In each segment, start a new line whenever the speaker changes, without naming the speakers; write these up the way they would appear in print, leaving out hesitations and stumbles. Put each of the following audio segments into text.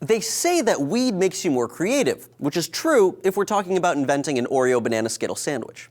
They say that weed makes you more creative, which is true if we're talking about inventing an Oreo banana Skittle sandwich.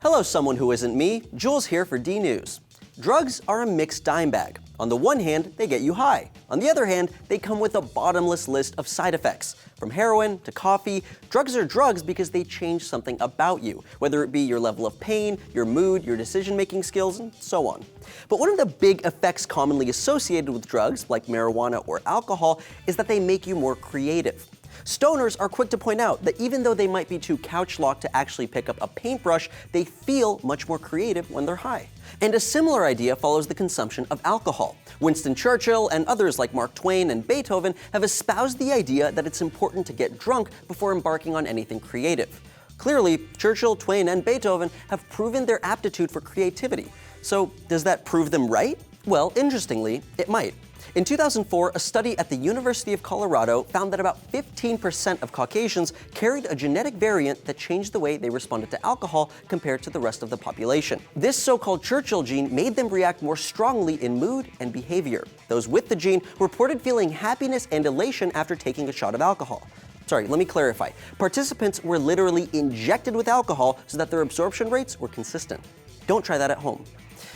Hello, someone who isn't me. Jules here for D News. Drugs are a mixed dime bag. On the one hand, they get you high. On the other hand, they come with a bottomless list of side effects. From heroin to coffee, drugs are drugs because they change something about you, whether it be your level of pain, your mood, your decision-making skills, and so on. But one of the big effects commonly associated with drugs, like marijuana or alcohol, is that they make you more creative. Stoners are quick to point out that even though they might be too couch-locked to actually pick up a paintbrush, they feel much more creative when they're high. And a similar idea follows the consumption of alcohol. Winston Churchill and others like Mark Twain and Beethoven have espoused the idea that it's important to get drunk before embarking on anything creative. Clearly, Churchill, Twain, and Beethoven have proven their aptitude for creativity. So, does that prove them right? Well, interestingly, it might. In 2004, a study at the University of Colorado found that about 15% of Caucasians carried a genetic variant that changed the way they responded to alcohol compared to the rest of the population. This so-called Churchill gene made them react more strongly in mood and behavior. Those with the gene reported feeling happiness and elation after taking a shot of alcohol. Sorry, let me clarify. Participants were literally injected with alcohol so that their absorption rates were consistent. Don't try that at home.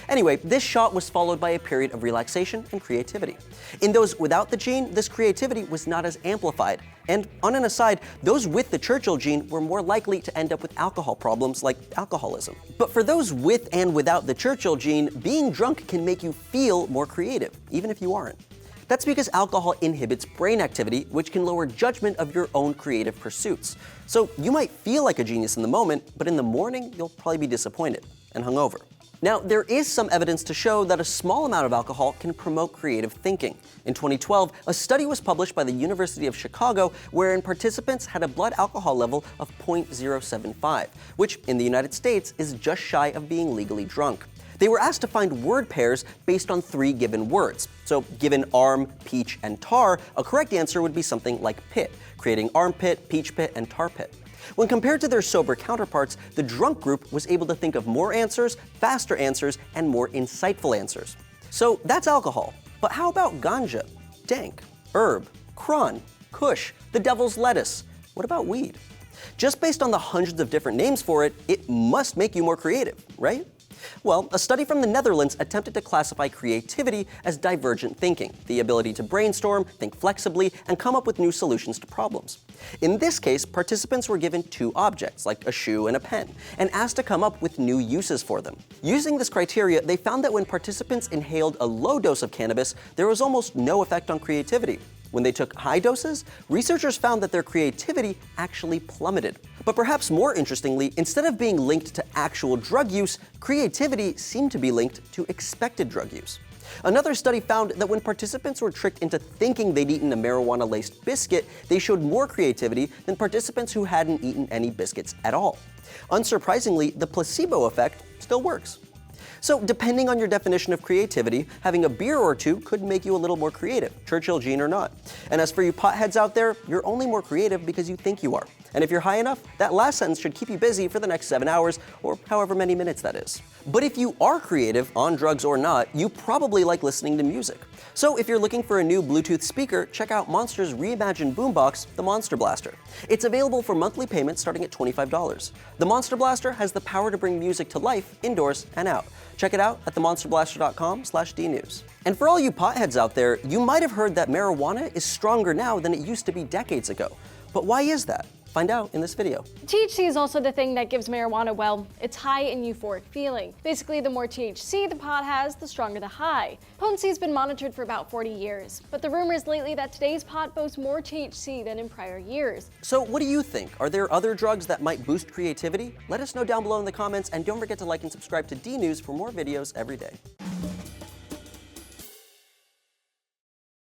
Anyway, this shot was followed by a period of relaxation and creativity. In those without the gene, this creativity was not as amplified. And on an aside, those with the Churchill gene were more likely to end up with alcohol problems like alcoholism. But for those with and without the Churchill gene, being drunk can make you feel more creative, even if you aren't. That's because alcohol inhibits brain activity, which can lower judgment of your own creative pursuits. So you might feel like a genius in the moment, but in the morning, you'll probably be disappointed and hungover. Now, there is some evidence to show that a small amount of alcohol can promote creative thinking. In 2012, a study was published by the University of Chicago wherein participants had a blood alcohol level of 0.075, which in the United States is just shy of being legally drunk. They were asked to find word pairs based on 3 given words. So given arm, peach, and tar, a correct answer would be something like pit, creating armpit, peach pit, and tar pit. When compared to their sober counterparts, the drunk group was able to think of more answers, faster answers, and more insightful answers. So that's alcohol. But how about ganja, dank, herb, cron, kush, the devil's lettuce? What about weed? Just based on the hundreds of different names for it, it must make you more creative, right? Well, a study from the Netherlands attempted to classify creativity as divergent thinking, the ability to brainstorm, think flexibly, and come up with new solutions to problems. In this case, participants were given 2 objects, like a shoe and a pen, and asked to come up with new uses for them. Using this criteria, they found that when participants inhaled a low dose of cannabis, there was almost no effect on creativity. When they took high doses, researchers found that their creativity actually plummeted. But perhaps more interestingly, instead of being linked to actual drug use, creativity seemed to be linked to expected drug use. Another study found that when participants were tricked into thinking they'd eaten a marijuana-laced biscuit, they showed more creativity than participants who hadn't eaten any biscuits at all. Unsurprisingly, the placebo effect still works. So depending on your definition of creativity, having a beer or 2 could make you a little more creative, Churchill gene or not. And as for you potheads out there, you're only more creative because you think you are. And if you're high enough, that last sentence should keep you busy for the next 7 hours, or however many minutes that is. But if you are creative, on drugs or not, you probably like listening to music. So if you're looking for a new Bluetooth speaker, check out Monster's reimagined boombox, the Monster Blaster. It's available for monthly payments starting at $25. The Monster Blaster has the power to bring music to life, indoors and out. Check it out at themonsterblaster.com/dnews. And for all you potheads out there, you might have heard that marijuana is stronger now than it used to be decades ago. But why is that? Find out in this video.
THC is also the thing that gives marijuana, well, its high and euphoric feeling. Basically, the more THC the pot has, the stronger the high. Potency has been monitored for about 40 years, but the rumor is lately that today's pot boasts more THC than in prior years.
So what do you think? Are there other drugs that might boost creativity? Let us know down below in the comments, and don't forget to like and subscribe to D News for more videos every day.